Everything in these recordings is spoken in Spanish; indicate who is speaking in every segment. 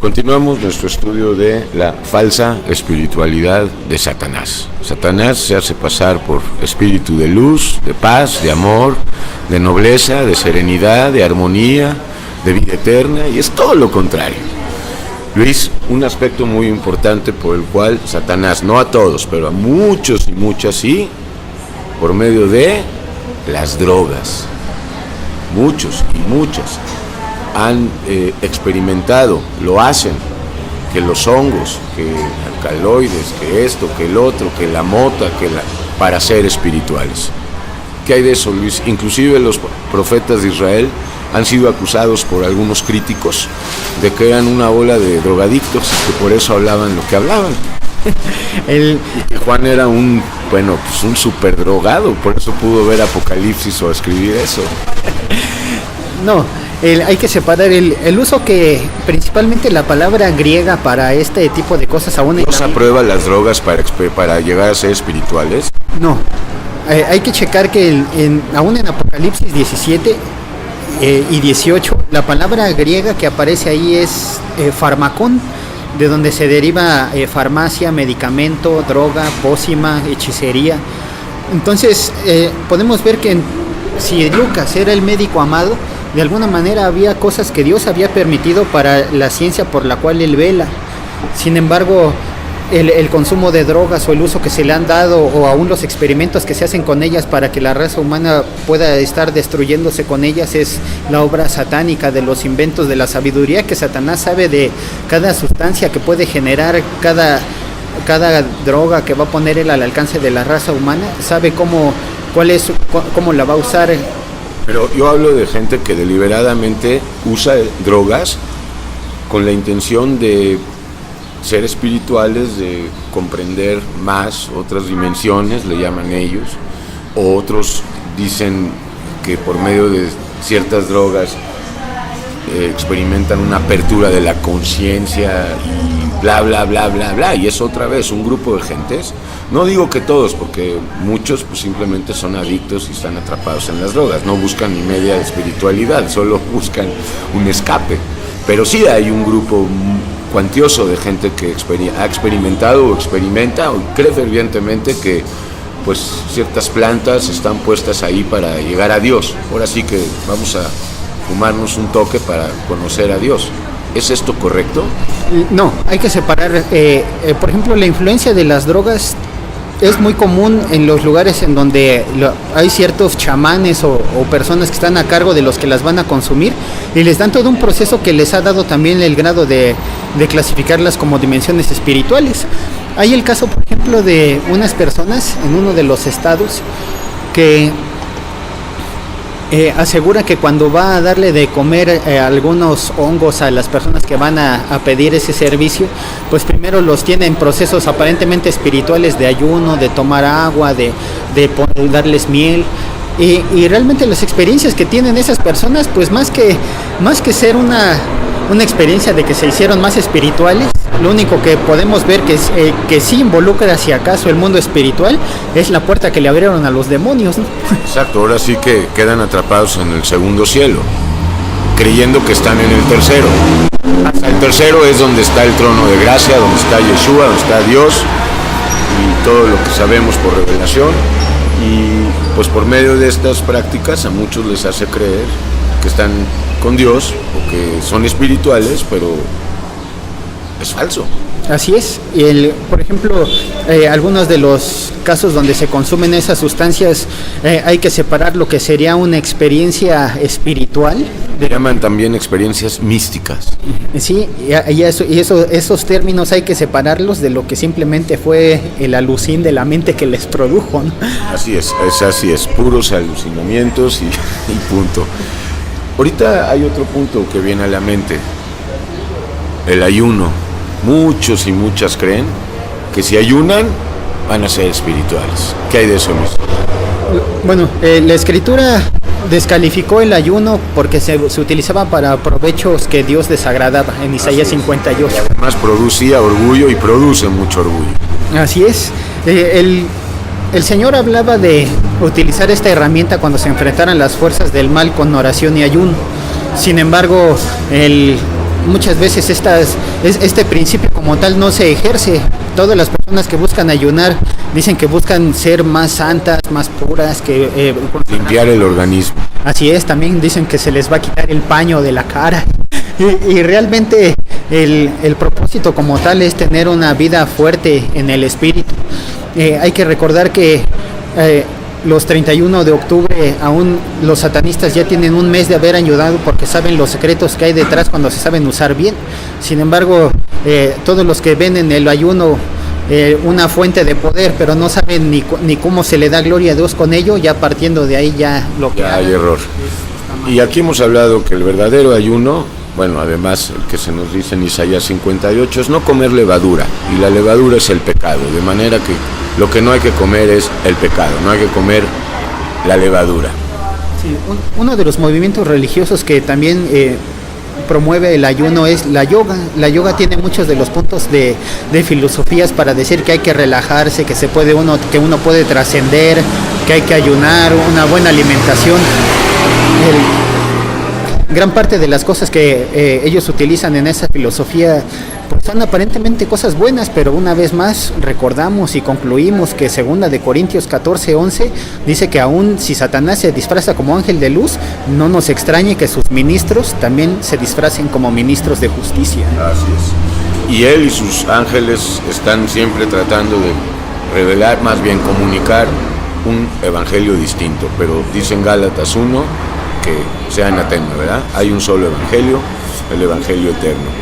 Speaker 1: Continuamos nuestro estudio de la falsa espiritualidad de Satanás. Satanás se hace pasar por espíritu de luz, de paz, de amor, de nobleza, de serenidad, de armonía, de vida eterna, y es todo lo contrario. Luis, un aspecto muy importante por el cual Satanás, no a todos, pero a muchos y muchas sí, por medio de las drogas. Muchos y muchas han experimentado, lo hacen, que los hongos, que alcaloides, que esto, que el otro, que la mota, para ser espirituales. ¿Qué hay de eso, Luis? Inclusive los profetas de Israel han sido acusados por algunos críticos de que eran una ola de drogadictos y que por eso hablaban lo que hablaban. Y Juan era un súper drogado, por eso pudo ver Apocalipsis o escribir eso.
Speaker 2: No, hay que separar el uso que principalmente la palabra griega para este tipo de cosas aún en
Speaker 1: ¿Dios aprueba las drogas para llegar a ser espirituales?
Speaker 2: No, hay que checar que aún en Apocalipsis 17 y 18, la palabra griega que aparece ahí es farmacón, de donde se deriva farmacia, medicamento, droga, pócima, hechicería. Entonces podemos ver que si Lucas era el médico amado, de alguna manera había cosas que Dios había permitido para la ciencia por la cual él vela. Sin embargo, el consumo de drogas o el uso que se le han dado, o aún los experimentos que se hacen con ellas para que la raza humana pueda estar destruyéndose con ellas, es la obra satánica de los inventos de la sabiduría, que Satanás sabe de cada sustancia que puede generar cada droga que va a poner él al alcance de la raza humana, sabe cómo la va a usar.
Speaker 1: Pero yo hablo de gente que deliberadamente usa drogas con la intención de ser espirituales, de comprender más otras dimensiones, le llaman ellos, o otros dicen que por medio de ciertas drogas experimentan una apertura de la conciencia y bla bla bla bla bla, y es otra vez un grupo de gentes. No digo que todos, porque muchos pues simplemente son adictos y están atrapados en las drogas, no buscan ni media espiritualidad, solo buscan un escape. Pero sí hay un grupo cuantioso de gente que ha experimentado o experimenta o cree fervientemente que pues ciertas plantas están puestas ahí para llegar a Dios. Ahora sí que vamos a fumarnos un toque para conocer a Dios. ¿Es esto correcto?
Speaker 2: No, hay que separar. Por ejemplo, la influencia de las drogas es muy común en los lugares en donde hay ciertos chamanes o personas que están a cargo de los que las van a consumir, y les dan todo un proceso que les ha dado también el grado de clasificarlas como dimensiones espirituales. Hay el caso, por ejemplo, de unas personas en uno de los estados que asegura que cuando va a darle de comer algunos hongos a las personas que van a pedir ese servicio, pues primero los tiene en procesos aparentemente espirituales de ayuno, de tomar agua, de darles miel, y realmente las experiencias que tienen esas personas, pues más que ser una experiencia de que se hicieron más espirituales, lo único que podemos ver que sí involucra, si acaso, el mundo espiritual, es la puerta que le abrieron a los demonios, ¿no?
Speaker 1: Exacto, ahora sí que quedan atrapados en el segundo cielo, creyendo que están en el tercero. Hasta el tercero es donde está el trono de gracia, donde está Yeshua, donde está Dios, y todo lo que sabemos por revelación. Y pues por medio de estas prácticas a muchos les hace creer que están con Dios o que son espirituales, pero es falso.
Speaker 2: Así es. Por ejemplo, algunos de los casos donde se consumen esas sustancias, hay que separar lo que sería una experiencia espiritual.
Speaker 1: Le llaman también experiencias místicas.
Speaker 2: Sí, y esos términos hay que separarlos de lo que simplemente fue el alucín de la mente que les produjo, ¿no?
Speaker 1: Así es, puros alucinamientos y punto. Ahorita hay otro punto que viene a la mente, el ayuno. Muchos y muchas creen que si ayunan van a ser espirituales. ¿Qué hay de eso, Luis?
Speaker 2: Bueno, la Escritura descalificó el ayuno porque se utilizaba para provechos que Dios desagradaba, en Isaías 58.
Speaker 1: Además producía orgullo y produce mucho orgullo.
Speaker 2: Así es. El Señor hablaba de utilizar esta herramienta cuando se enfrentaran las fuerzas del mal con oración y ayuno. Sin embargo, muchas veces este principio como tal no se ejerce. Todas las personas que buscan ayunar dicen que buscan ser más santas, más puras, que
Speaker 1: limpiar el organismo.
Speaker 2: Así es, también dicen que se les va a quitar el paño de la cara. Y realmente el propósito como tal es tener una vida fuerte en el espíritu. Hay que recordar que los 31 de octubre aún los satanistas ya tienen un mes de haber ayudado porque saben los secretos que hay detrás cuando se saben usar bien. Sin embargo, todos los que ven en el ayuno una fuente de poder, pero no saben ni cómo se le da gloria a Dios con ello, ya partiendo de ahí ya lo que
Speaker 1: hay error. Y aquí hemos hablado que el verdadero ayuno, bueno, además el que se nos dice en Isaías 58, es no comer levadura, y la levadura es el pecado, de manera que lo que no hay que comer es el pecado, no hay que comer la levadura.
Speaker 2: Sí, uno de los movimientos religiosos que también promueve el ayuno es la yoga. La yoga tiene muchos de los puntos de filosofías para decir que hay que relajarse, que uno puede trascender, que hay que ayunar, una buena alimentación. Gran parte de las cosas que ellos utilizan en esa filosofía pues son aparentemente cosas buenas, pero una vez más recordamos y concluimos que 2 de Corintios 14:11 dice que aún si Satanás se disfraza como ángel de luz, no nos extrañe que sus ministros también se disfracen como ministros de justicia.
Speaker 1: Así es. Y él y sus ángeles están siempre tratando de revelar, más bien comunicar un evangelio distinto, pero dicen Gálatas 1 que sea anatema, ¿verdad? Hay un solo evangelio, el evangelio eterno.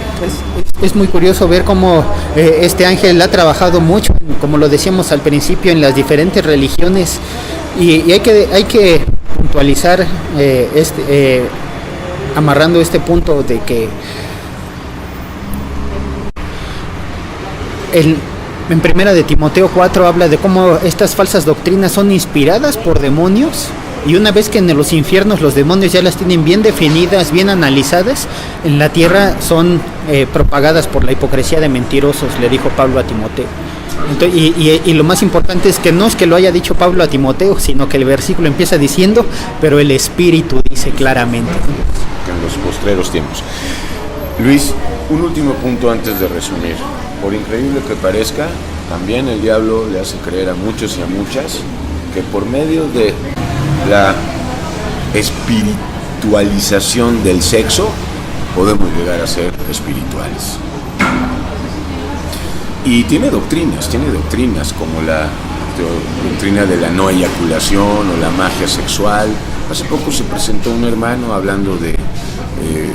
Speaker 2: Es muy curioso ver cómo este ángel ha trabajado mucho, como lo decíamos al principio, en las diferentes religiones, y hay que puntualizar amarrando este punto de que en Primera de Timoteo 4 habla de cómo estas falsas doctrinas son inspiradas por demonios. Y una vez que en los infiernos los demonios ya las tienen bien definidas, bien analizadas, en la tierra son propagadas por la hipocresía de mentirosos, le dijo Pablo a Timoteo. Entonces, y lo más importante es que no es que lo haya dicho Pablo a Timoteo, sino que el versículo empieza diciendo, pero el Espíritu dice claramente.
Speaker 1: Que en los postreros tiempos. Luis, un último punto antes de resumir. Por increíble que parezca, también el diablo le hace creer a muchos y a muchas que por medio de la espiritualización del sexo podemos llegar a ser espirituales. Y tiene doctrinas como la doctrina de la no eyaculación o la magia sexual. Hace poco se presentó un hermano hablando de el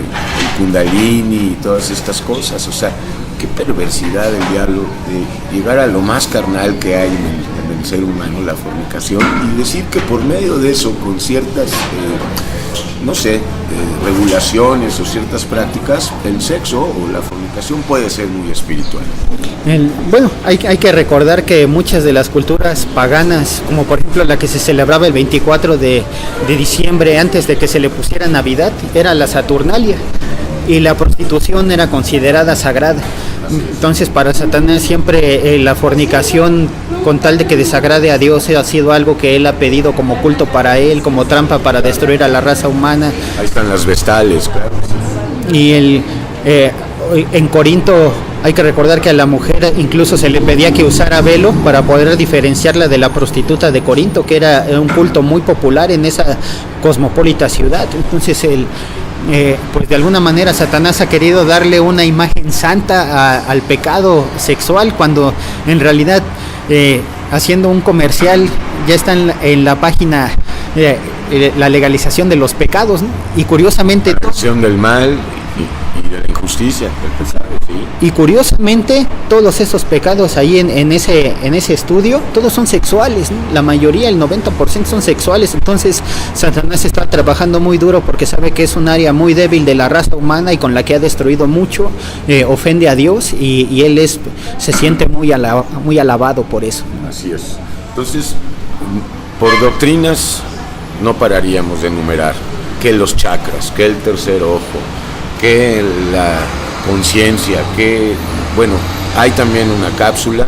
Speaker 1: kundalini y todas estas cosas. O sea, qué perversidad del diablo de llegar a lo más carnal que hay en el ser humano, la fornicación, y decir que por medio de eso, con ciertas regulaciones o ciertas prácticas, el sexo o la fornicación puede ser muy espiritual.
Speaker 2: Hay que recordar que muchas de las culturas paganas, como por ejemplo la que se celebraba el 24 de diciembre antes de que se le pusiera Navidad, era la Saturnalia, y la prostitución era considerada sagrada. Entonces para Satanás siempre la fornicación, con tal de que desagrade a Dios, ha sido algo que él ha pedido como culto para él, como trampa para destruir a la raza humana.
Speaker 1: Ahí están las vestales, claro.
Speaker 2: Y en Corinto hay que recordar que a la mujer incluso se le pedía que usara velo para poder diferenciarla de la prostituta de Corinto, que era un culto muy popular en esa cosmopolita ciudad. Entonces pues de alguna manera Satanás ha querido darle una imagen santa al pecado sexual, cuando en realidad haciendo un comercial ya está en la página la legalización de los pecados, ¿no? Y curiosamente
Speaker 1: la reacción del mal y de la injusticia del pecado, ¿sí?
Speaker 2: Y curiosamente todos esos pecados ahí en ese estudio, todos son sexuales, ¿no? La mayoría, el 90% son sexuales. Entonces Satanás está trabajando muy duro porque sabe que es un área muy débil de la raza humana y con la que ha destruido mucho, ofende a Dios, y él se siente muy alabado por eso.
Speaker 1: Así es. Entonces, por doctrinas no pararíamos de enumerar que los chakras, que el tercer ojo, que la conciencia, que, bueno, hay también una cápsula,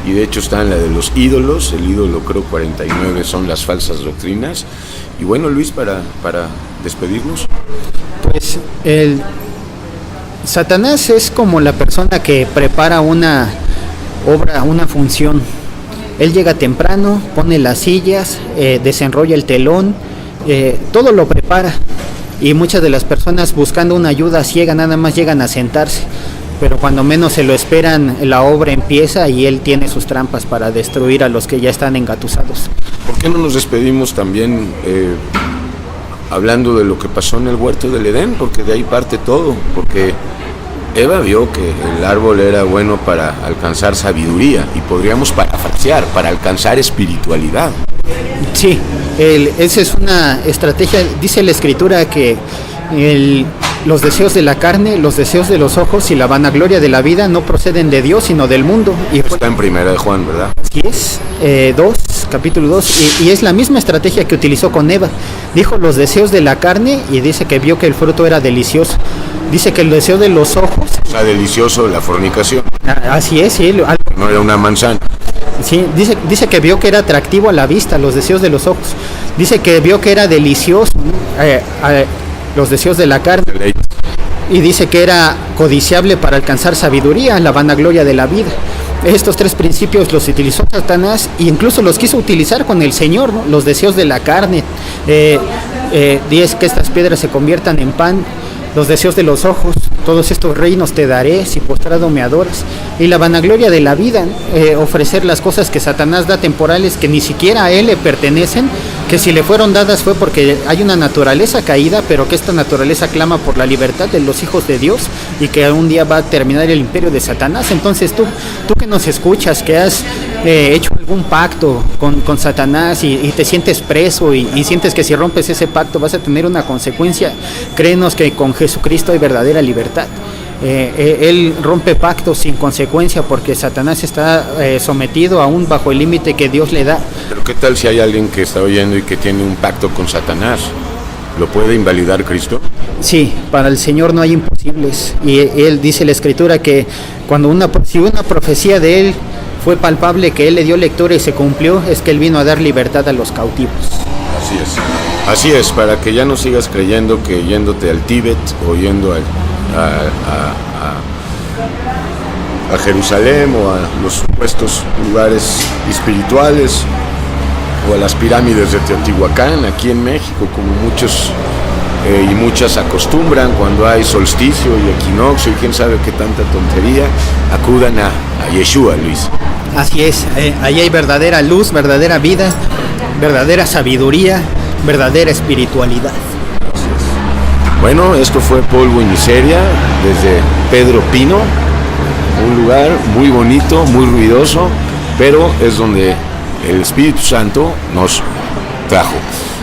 Speaker 1: y de hecho está en la de los ídolos, el ídolo creo 49 son las falsas doctrinas. Y bueno, Luis, para despedirnos.
Speaker 2: Pues Satanás es como la persona que prepara una obra, una función. Él llega temprano, pone las sillas, desenrolla el telón, todo lo prepara. Y muchas de las personas buscando una ayuda ciega nada más llegan a sentarse. Pero cuando menos se lo esperan, la obra empieza y él tiene sus trampas para destruir a los que ya están engatusados.
Speaker 1: ¿Por qué no nos despedimos también hablando de lo que pasó en el huerto del Edén? Porque de ahí parte todo. Porque Eva vio que el árbol era bueno para alcanzar sabiduría, y podríamos parafrasear, para alcanzar espiritualidad.
Speaker 2: Sí, esa es una estrategia. Dice la Escritura que los deseos de la carne, los deseos de los ojos y la vanagloria de la vida no proceden de Dios, sino del mundo. Y
Speaker 1: está en Primera de Juan, ¿verdad?
Speaker 2: Así es, capítulo 2, y es la misma estrategia que utilizó con Eva. Dijo los deseos de la carne y dice que vio que el fruto era delicioso. Dice que el deseo de los ojos...
Speaker 1: O sea, delicioso la fornicación.
Speaker 2: Así es, sí.
Speaker 1: No era una manzana.
Speaker 2: Sí, dice que vio que era atractivo a la vista, los deseos de los ojos. Dice que vio que era delicioso, los deseos de la carne. Y dice que era codiciable para alcanzar sabiduría, la vanagloria de la vida. Estos tres principios los utilizó Satanás, e incluso los quiso utilizar con el Señor, ¿no? Los deseos de la carne, dice que estas piedras se conviertan en pan. Los deseos de los ojos, todos estos reinos te daré si postrado me adoras. Y la vanagloria de la vida, ofrecer las cosas que Satanás da temporales, que ni siquiera a él le pertenecen, que si le fueron dadas fue porque hay una naturaleza caída, pero que esta naturaleza clama por la libertad de los hijos de Dios, y que algún día va a terminar el imperio de Satanás. Entonces tú que nos escuchas, que has hecho algún pacto con Satanás y te sientes preso y sientes que si rompes ese pacto vas a tener una consecuencia, créenos que con Jesucristo hay verdadera libertad. Él rompe pactos sin consecuencia, porque Satanás está sometido aún bajo el límite que Dios le da.
Speaker 1: Pero ¿qué tal si hay alguien que está oyendo y que tiene un pacto con Satanás? ¿Lo puede invalidar Cristo?
Speaker 2: Sí, para el Señor no hay imposibles. Y él dice la Escritura que cuando si una profecía de él fue palpable, que él le dio lectura y se cumplió, es que él vino a dar libertad a los cautivos.
Speaker 1: Así es. Así es, para que ya no sigas creyendo que yéndote al Tíbet o yendo a Jerusalén o a los supuestos lugares espirituales o a las pirámides de Teotihuacán, aquí en México, como muchos y muchas acostumbran cuando hay solsticio y equinoccio y quién sabe qué tanta tontería, acudan a Yeshua, Luis.
Speaker 2: Así es, ahí hay verdadera luz, verdadera vida, verdadera sabiduría, verdadera espiritualidad.
Speaker 1: Bueno, esto fue Polvo y Miseria desde Pedro Pino, un lugar muy bonito, muy ruidoso, pero es donde el Espíritu Santo nos trajo.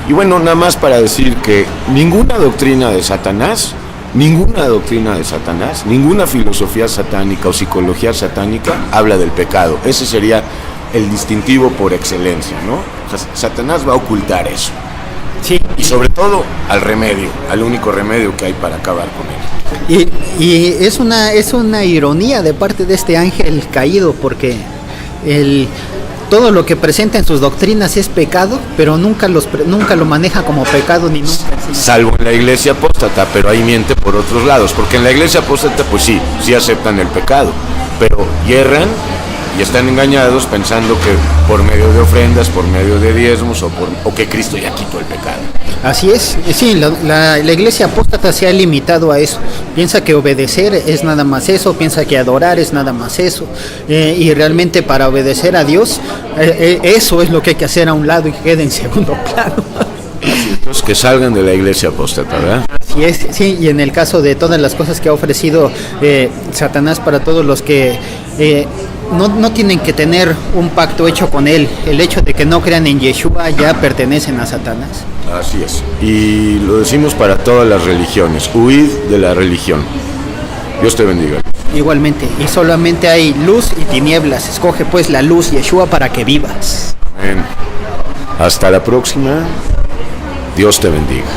Speaker 1: Y bueno, nada más para decir que ninguna doctrina de Satanás, ninguna filosofía satánica o psicología satánica habla del pecado. Ese sería el distintivo por excelencia, ¿no? O sea, Satanás va a ocultar eso.
Speaker 2: Sí.
Speaker 1: Y sobre todo al único remedio que hay para acabar con él.
Speaker 2: Y es una ironía de parte de este ángel caído, porque todo lo que presenta en sus doctrinas es pecado, pero nunca lo maneja como pecado ni nunca.
Speaker 1: Salvo en la iglesia apóstata, pero ahí miente por otros lados, porque en la iglesia apóstata pues sí aceptan el pecado, pero yerran y están engañados pensando que por medio de ofrendas, por medio de diezmos o que Cristo ya quitó el pecado.
Speaker 2: Así es, sí, la iglesia apóstata se ha limitado a eso. Piensa que obedecer es nada más eso, piensa que adorar es nada más eso, y realmente para obedecer a Dios, eso es lo que hay que hacer a un lado y que quede en segundo plano.
Speaker 1: Entonces que salgan de la iglesia apóstata, ¿verdad?
Speaker 2: Así es, sí, y en el caso de todas las cosas que ha ofrecido Satanás para todos los que no tienen que tener un pacto hecho con él, el hecho de que no crean en Yeshua ya pertenecen a Satanás.
Speaker 1: Así es, y lo decimos para todas las religiones, huid de la religión. Dios te bendiga.
Speaker 2: Igualmente, y solamente hay luz y tinieblas, escoge pues la luz, Yeshua, para que vivas.
Speaker 1: Amén. Hasta la próxima, Dios te bendiga.